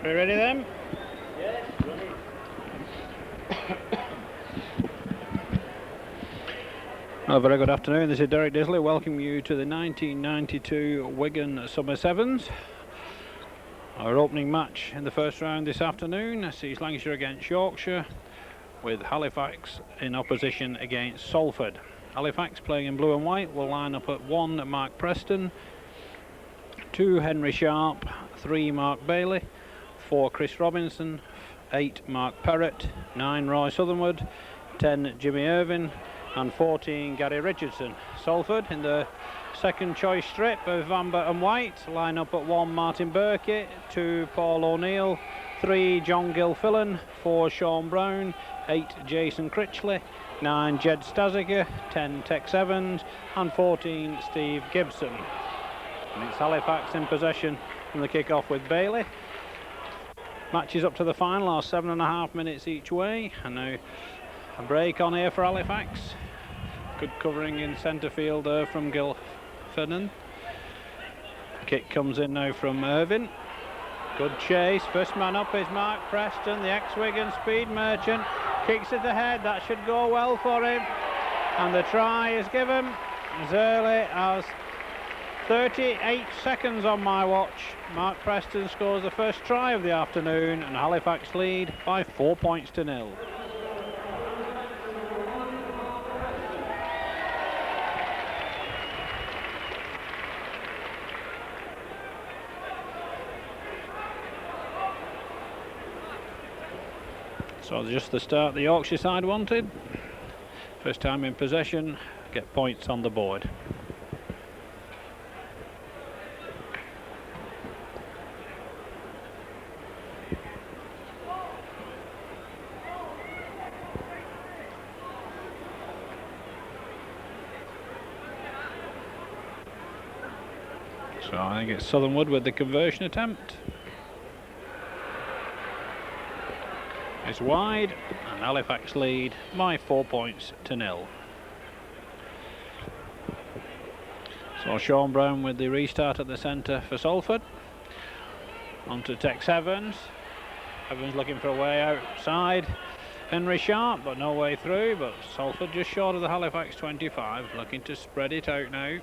We ready then? Yes, ready. Well, very good afternoon. This is Derek Disley. Welcome you to the 1992 Wigan Summer Sevens. Our opening match in the first round this afternoon sees Lancashire against Yorkshire, with Halifax in opposition against Salford. Halifax, playing in blue and white, will line up at 1 Mark Preston, 2 Henry Sharp, 3 Mark Bailey, 4 Chris Robinson, 8 Mark Perrott, 9 Roy Southernwood, 10 Jimmy Irvin and 14 Gary Richardson. Salford in the second choice strip of amber and white line up at 1 Martin Burkett, 2 Paul O'Neill, 3 John Gilfillan, 4 Sean Brown, 8 Jason Critchley, 9 Jed Stasiker, 10 Tex Evans and 14 Steve Gibson. And it's Halifax in possession from the kick-off with Bailey. Matches up to the final are 7.5 minutes each way, and now a break on here for Halifax. Good covering in centre field there from Gilfillan. Kick comes in now from Irvin. Good chase. First man up is Mark Preston, the ex-Wigan speed merchant. Kicks it ahead. That should go well for him. And the try is given as early as 38 seconds on my watch. Mark Preston scores the first try of the afternoon, and Halifax lead by 4 points to 0. So just the start the Yorkshire side wanted. First time in possession, get points on the board. So I think it's Southernwood with the conversion attempt. It's wide, and Halifax lead by 4 points to 0. So Sean Brown with the restart at the centre for Salford. On to Tex Evans. Evans looking for a way outside. Henry Sharp, but no way through, but Salford just short of the Halifax 25, looking to spread it out now.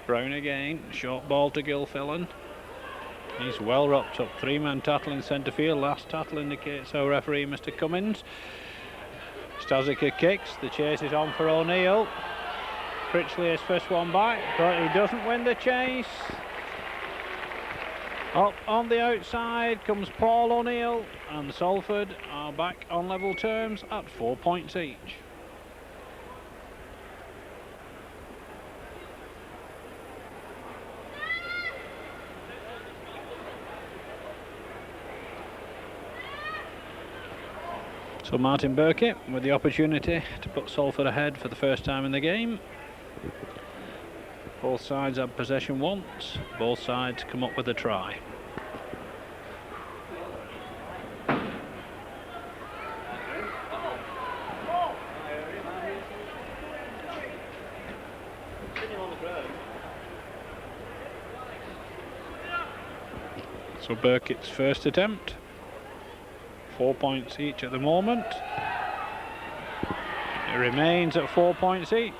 Brown again, short ball to Gilfillan. He's well rocked up, 3-man tattle in centre field. Last tattle indicates our referee, Mr. Cummins. Stasiker kicks, the chase is on for O'Neill. Critchley is first one back, but he doesn't win the chase. Up on the outside comes Paul O'Neill, and Salford are back on level terms at 4 points each. So Martin Burkett with the opportunity to put Salford ahead for the first time in the game. Both sides have possession once, both sides come up with a try. So Burkett's first attempt. 4 points each at the moment. It remains at 4 points each.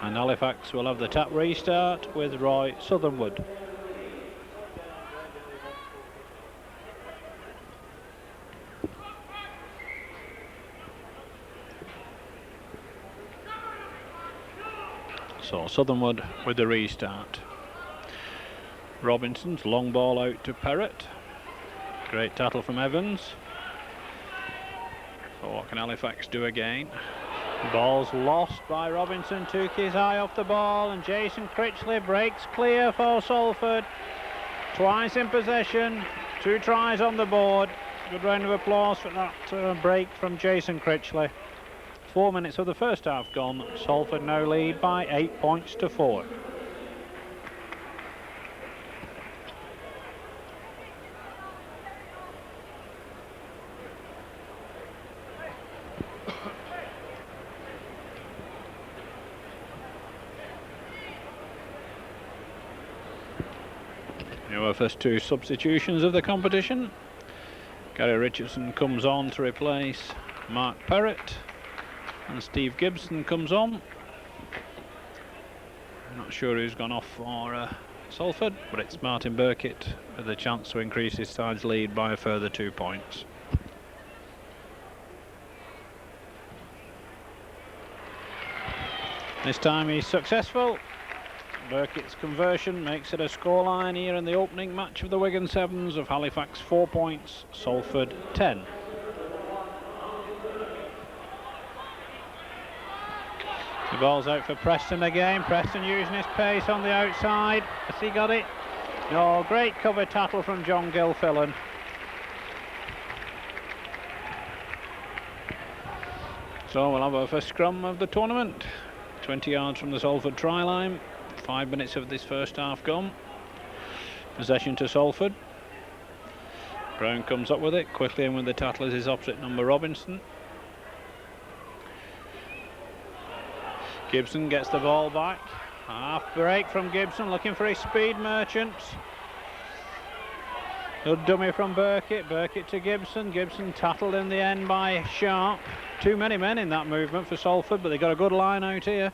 And Halifax will have the tap restart with Roy Southernwood. So Southernwood with the restart. Robinson's long ball out to Perrott. Great tattle from Evans. So what can Halifax do again? Ball's lost by Robinson, took his eye off the ball, and Jason Critchley breaks clear for Salford. Twice in possession, 2 tries on the board. Good round of applause for that break from Jason Critchley. 4 minutes of the first half gone. Salford now lead by 8 points to 4. Our first two substitutions of the competition. Gary Richardson comes on to replace Mark Perrott, and Steve Gibson comes on. I'm not sure who's gone off for Salford, but it's Martin Burkitt with a chance to increase his side's lead by a further 2 points. This time he's successful. Burkitt's conversion makes it a scoreline here in the opening match of the Wigan Sevens of Halifax 4 points, Salford 10. The ball's out for Preston again. Preston using his pace on the outside. Has he got it? No, great cover tackle from John Gilfillan. So we'll have our first scrum of the tournament. 20 yards from the Salford try line. 5 minutes of this first half gone. Possession to Salford. Brown comes up with it. Quickly in with the tackle is his opposite number, Robinson. Gibson gets the ball back. Half break from Gibson, looking for his speed merchants. Good dummy from Burkitt. Burkitt to Gibson. Gibson tattled in the end by Sharp. Too many men in that movement for Salford, but they got a good line out here.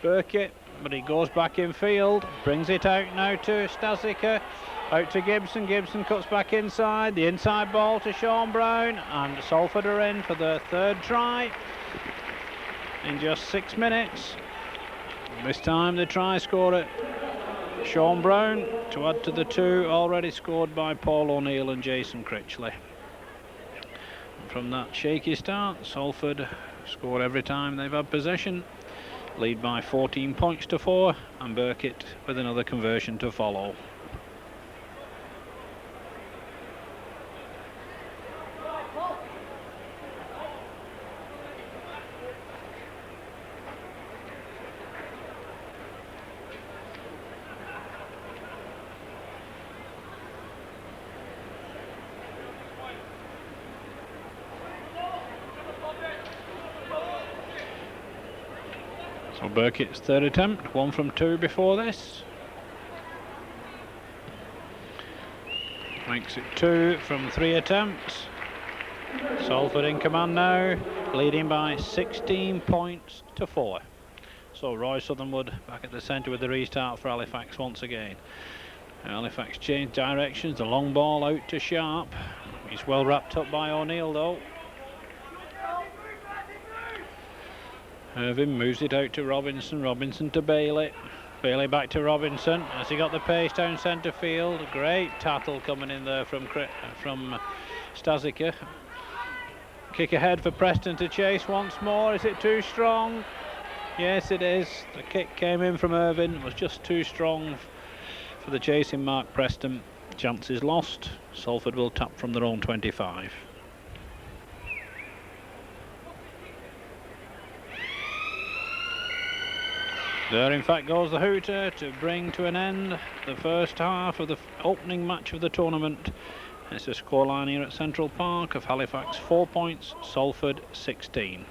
Burkitt, but he goes back in field. Brings it out now to Stasica. Out to Gibson. Gibson cuts back inside. The inside ball to Sean Brown. And Salford are in for the third try in just 6 minutes. This time the try scorer, Sean Brown, to add to the two already scored by Paul O'Neill and Jason Critchley. And from that shaky start, Salford score every time they've had possession. Lead by 14 points to 4, and Burkitt with another conversion to follow. So Burkitt's third attempt, 1 from 2 before this. Makes it 2 from 3 attempts. Salford in command now, leading by 16 points to 4. So Roy Southernwood back at the centre with the restart for Halifax once again. Halifax changed directions, the long ball out to Sharp. He's well wrapped up by O'Neill though. Irving moves it out to Robinson. Robinson to Bailey. Bailey back to Robinson. Has he got the pace down centre field? Great tattle coming in there from Stasica. Kick ahead for Preston to chase once more. Is it too strong? Yes, it is. The kick came in from Irving. It was just too strong for the chasing Mark Preston. Chances lost. Salford will tap from their own 25. There in fact goes the hooter to bring to an end the first half of the opening match of the tournament. It's a scoreline here at Central Park of Halifax 4 points, Salford 16.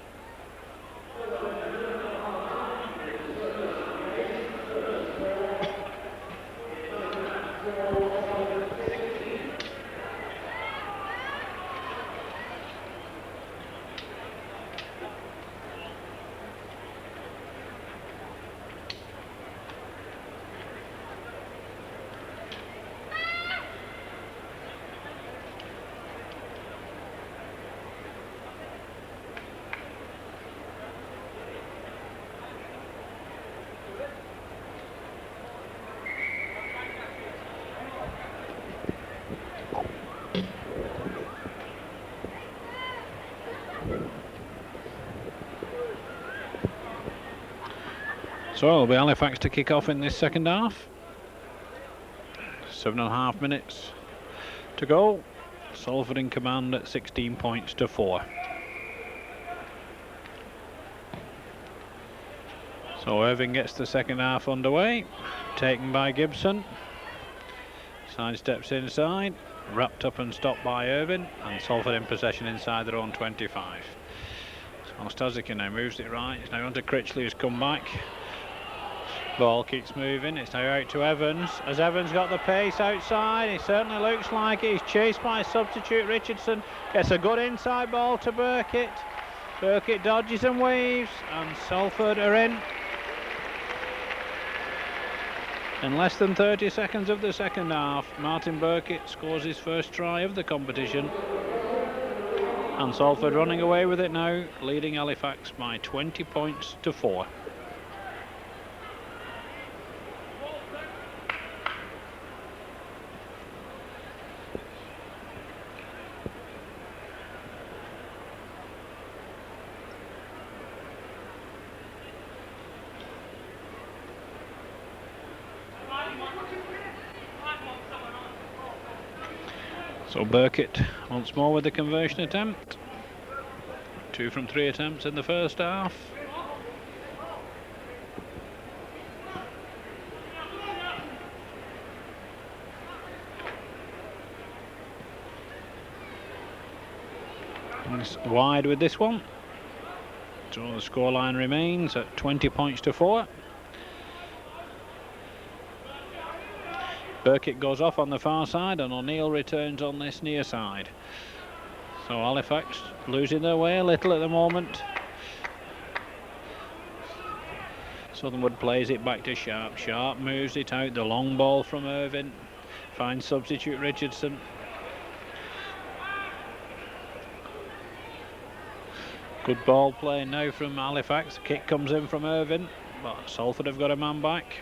So it'll be Halifax to kick off in this second half. 7.5 minutes to go. Salford in command at 16 points to 4. So Irving gets the second half underway. Taken by Gibson. Side steps inside. Wrapped up and stopped by Irving. And Salford in possession inside their own 25. So Stasica now moves it right. It's now on to Critchley, who's come back. Ball keeps moving, it's now out to Evans. Has Evans got the pace outside? He certainly looks like it. He's chased by substitute Richardson. Gets a good inside ball to Burkitt. Burkitt dodges and weaves, and Salford are in. In less than 30 seconds of the second half, Martin Burkitt scores his first try of the competition. And Salford running away with it now, leading Halifax by 20 points to 4. So Burkitt once more with the conversion attempt. 2 from 3 attempts in the first half. And it's wide with this one. So the scoreline remains at 20 points to 4. Burkitt goes off on the far side and O'Neill returns on this near side. So Halifax losing their way a little at the moment. Southernwood plays it back to Sharp. Sharp moves it out. The long ball from Irvine. Finds substitute Richardson. Good ball play now from Halifax. The kick comes in from Irvine, but Salford have got a man back.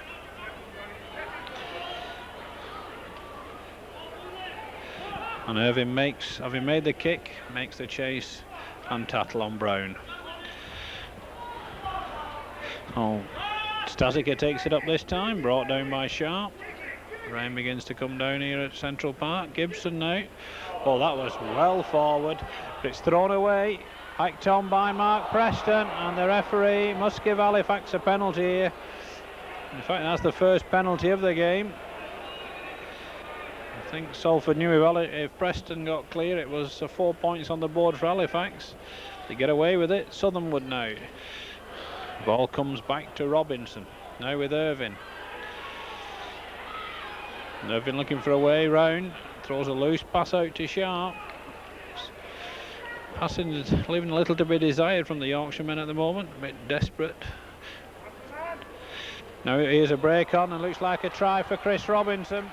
And Irvine makes, having made the kick, makes the chase and tattle on Brown. Oh, Stasica takes it up this time, brought down by Sharp. Rain begins to come down here at Central Park. Gibson now. Oh, that was well forward, but it's thrown away. Hiked on by Mark Preston, and the referee must give Halifax a penalty here. In fact, that's the first penalty of the game. I think Salford knew if Preston got clear, it was 4 points on the board for Halifax. They get away with it. Southernwood now. Ball comes back to Robinson. Now with Irvine. Irvine looking for a way round. Throws a loose pass out to Sharp. Passing is leaving a little to be desired from the Yorkshiremen at the moment. A bit desperate. Now here's a break on and looks like a try for Chris Robinson.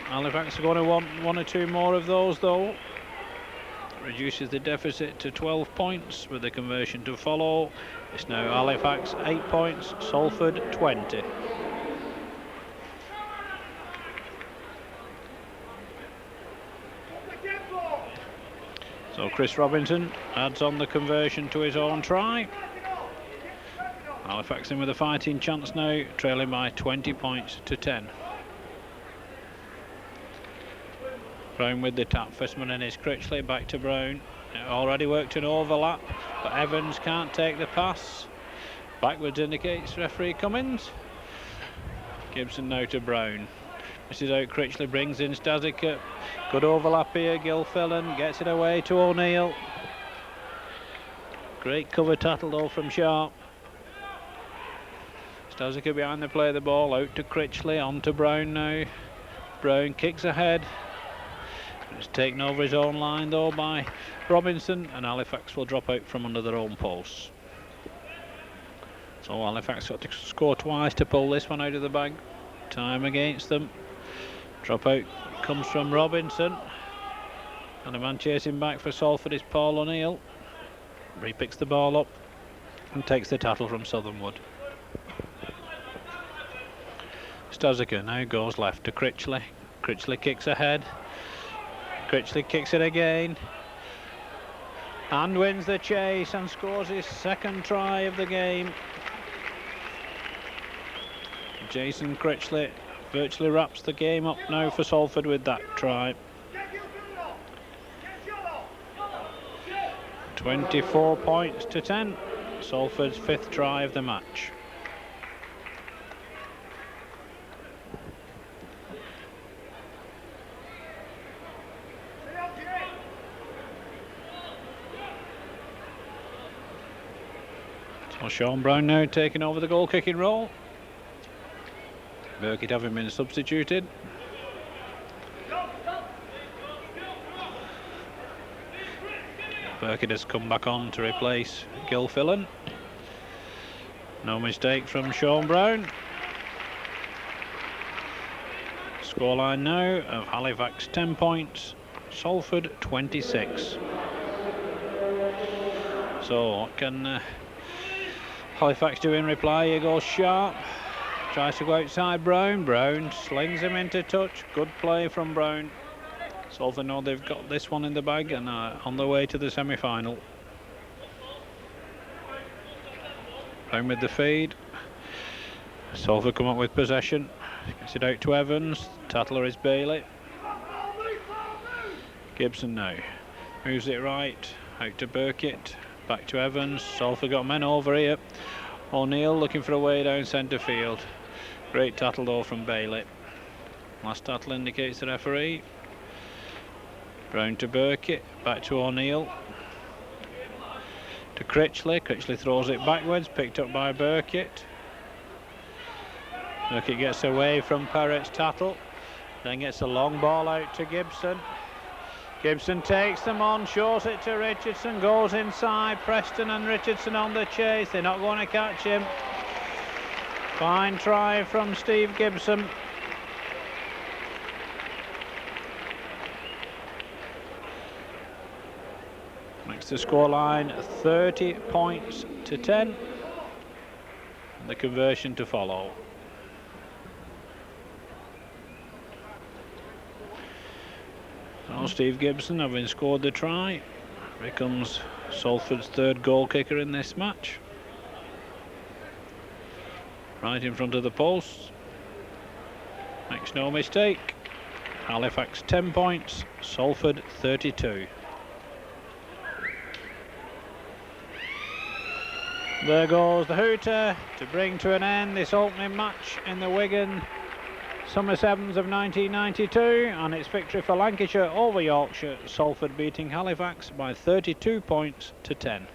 Halifax are going to want 1 or 2 more of those though. Reduces the deficit to 12 points with the conversion to follow. It's now Halifax 8 points, Salford 20. So Chris Robinson adds on the conversion to his own try. Halifax in with a fighting chance now, trailing by 20 points to 10. Brown with the tap, first man in is Critchley, back to Brown. It already worked an overlap, but Evans can't take the pass. Backwards indicates referee Cummins. Gibson now to Brown. Misses out Critchley, brings in Stasica. Good overlap here, Gilfillan gets it away to O'Neill. Great cover tattle though from Sharp. Stasica behind the play, the ball out to Critchley, on to Brown now. Brown kicks ahead. It's taken over his own line though by Robinson, and Halifax will drop out from under their own posts. So Halifax got to score twice to pull this one out of the bag. Time against them. Drop out comes from Robinson, and the man chasing back for Salford is Paul O'Neill. He picks the ball up and takes the tattle from Southernwood. Stasica now goes left to Critchley. Critchley kicks ahead. Critchley kicks it again and wins the chase and scores his second try of the game. Jason Critchley virtually wraps the game up now for Salford with that try. 24 points to 10. Salford's 5th try of the match. So Sean Brown now taking over the goal kicking role. Burkitt having been substituted. Burkitt has come back on to replace Gilfillan. No mistake from Sean Brown. Scoreline now of Halifax 10 points, Salford 26. So what can Halifax do in reply? Here goes Sharp. Tries to go outside Brown. Brown slings him into touch. Good play from Brown. Salford know they've got this one in the bag and are on the way to the semi-final. Brown with the feed. Salford come up with possession. Gets it out to Evans. Tattler is Bailey. Gibson now. Moves it right. Out to Burkitt. Back to Evans. Salford got men over here. O'Neill looking for a way down centre field. Great tattle though from Bailey. Last tattle indicates the referee. Brown to Burkitt. Back to O'Neill. To Critchley. Critchley throws it backwards. Picked up by Burkitt. Burkitt gets away from Perrett's tattle. Then gets a long ball out to Gibson. Gibson takes them on, shows it to Richardson, goes inside. Preston and Richardson on the chase. They're not going to catch him. Fine try from Steve Gibson. Makes the scoreline 30 points to 10. And the conversion to follow. So Steve Gibson, having scored the try, becomes Salford's third goal kicker in this match. Right in front of the post. Makes no mistake. Halifax 10 points, Salford 32. There goes the hooter to bring to an end this opening match in the Wigan Summer Sevens of 1992, and it's victory for Lancashire over Yorkshire, Salford beating Halifax by 32 points to 10.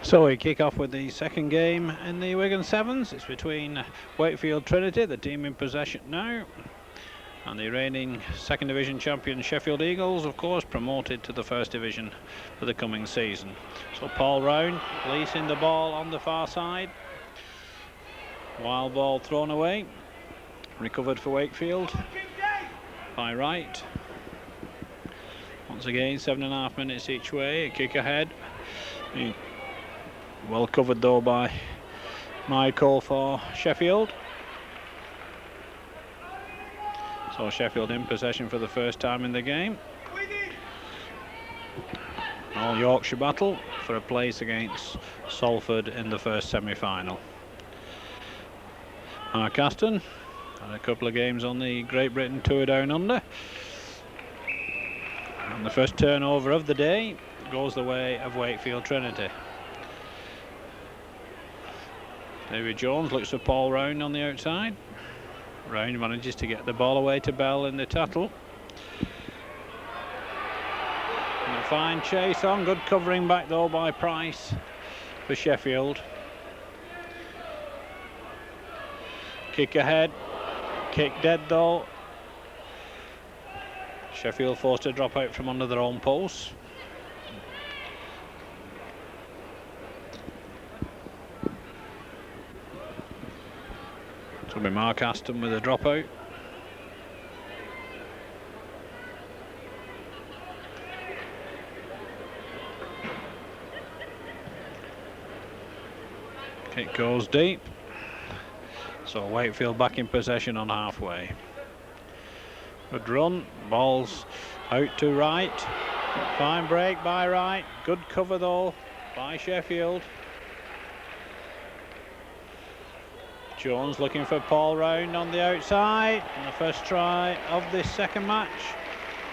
So we kick off with the second game in the Wigan Sevens. It's between Wakefield Trinity, the team in possession now, and the reigning second division champion Sheffield Eagles, of course, promoted to the first division for the coming season. So Paul Round releasing the ball on the far side. Wild ball thrown away. Recovered for Wakefield by Wright. Once again, 7.5 minutes each way. A kick ahead. Well covered though by Michael for Sheffield. So Sheffield in possession for the first time in the game. All Yorkshire battle for a place against Salford in the first semi-final. Mark Aston had a couple of games on the Great Britain Tour Down Under. And the first turnover of the day goes the way of Wakefield Trinity. David Jones looks for Paul Round on the outside. Round manages to get the ball away to Bell in the tattle. And a fine chase on, good covering back though by Price for Sheffield. Kick ahead, kick dead though. Sheffield forced to drop out from under their own post. It'll be Mark Aston with a dropout. Kick goes deep. So Wakefield back in possession on halfway. Good run, ball's out to right. Fine break by Wright. Good cover though by Sheffield. Jones looking for Paul Round on the outside. And the first try of this second match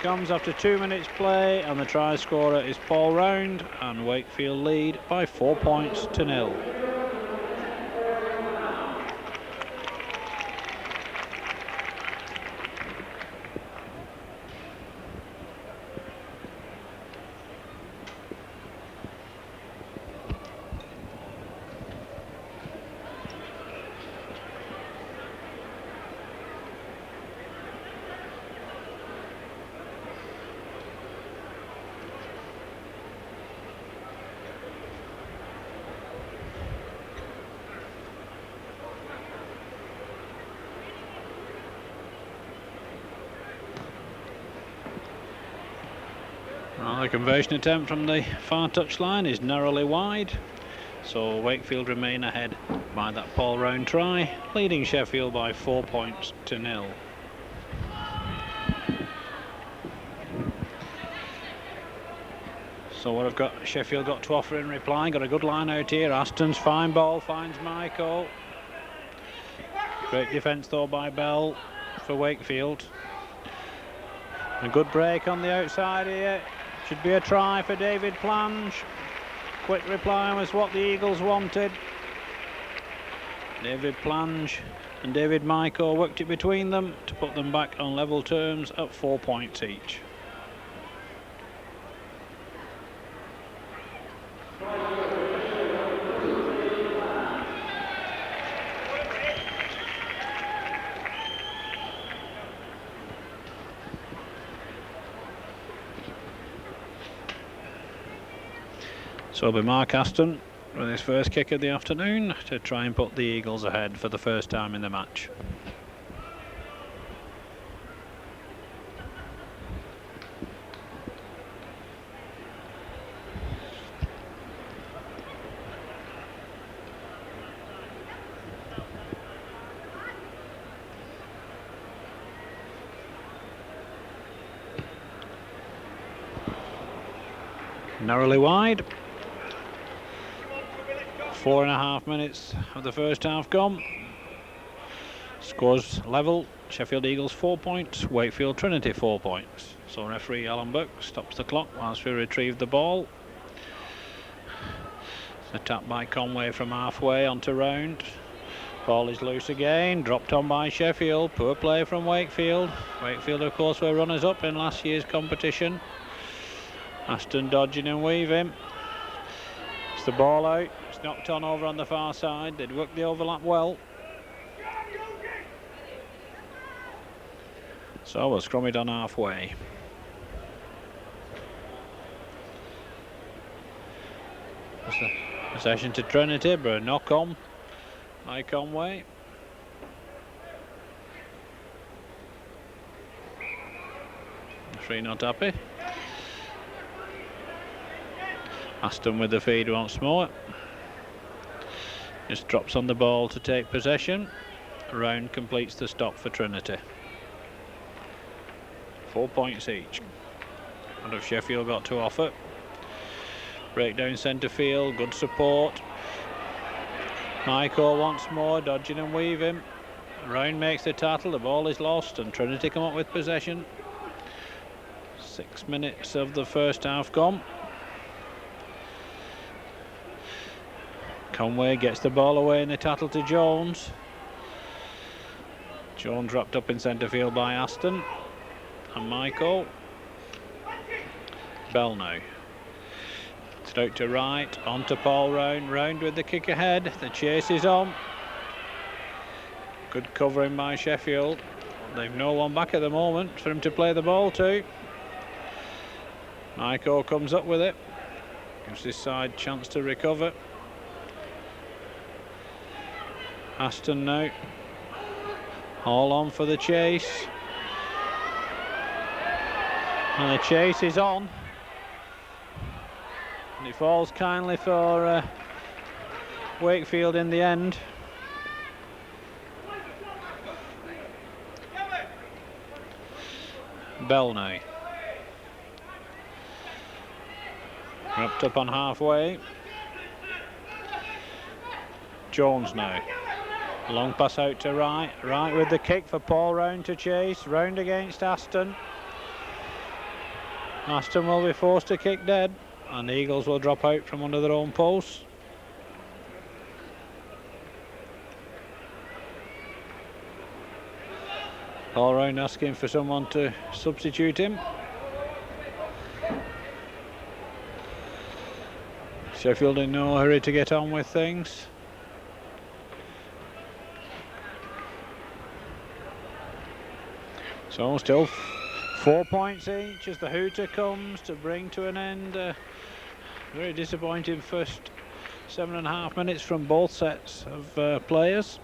comes after 2 minutes play, and the try scorer is Paul Round, and Wakefield lead by 4 points to 0. Well, the conversion attempt from the far touchline is narrowly wide, so Wakefield remain ahead by that Paul Round try, leading Sheffield by 4 points to 0. So what have Sheffield got to offer in reply? Got a good line out here. Aston's fine ball finds Michael. Great defence though by Bell for Wakefield. A good break on the outside here. Should be a try for David Plange. Quick reply was what the Eagles wanted. David Plange and David Michael worked it between them to put them back on level terms at 4 points each. So it'll be Mark Aston with his first kick of the afternoon to try and put the Eagles ahead for the first time in the match. Narrowly wide. 4.5 minutes of the first half gone. Scores level. Sheffield Eagles 4 points, Wakefield Trinity 4 points. So referee Alan Buck stops the clock whilst we retrieve the ball. It's a tap by Conway from halfway onto Round. Ball is loose again, dropped on by Sheffield. Poor play from Wakefield. Wakefield of course were runners up in last year's competition. Aston dodging and weaving. It's the ball out. Knocked on over on the far side. They'd worked the overlap well. So we'll scrum it on halfway. Possession to Trinity, but a knock on by Conway. Three not happy. Aston with the feed once more. Just drops on the ball to take possession. Round completes the stop for Trinity. 4 points each. What have Sheffield got to offer? Breakdown centre field, good support. Michael once more, dodging and weaving. Round makes the tattle, the ball is lost, and Trinity come up with possession. 6 minutes of the first half gone. Conway gets the ball away in the tattle to Jones. Jones wrapped up in centre field by Aston and Michael. Bell now. It's out to right, on to Paul Round. Round with the kick ahead. The chase is on. Good covering by Sheffield. They've no one back at the moment for him to play the ball to. Michael comes up with it. Gives his side chance to recover. Aston now. All on for the chase. And the chase is on. And it falls kindly for Wakefield in the end. Bell now. Wrapped up on halfway. Jones now. Long pass out to right. Right with the kick for Paul Round to chase. Round against Aston. Aston will be forced to kick dead. And the Eagles will drop out from under their own post. Paul Round asking for someone to substitute him. Sheffield in no hurry to get on with things. So still 4 points each as the hooter comes to bring to an end a very disappointing first 7.5 minutes from both sets of players.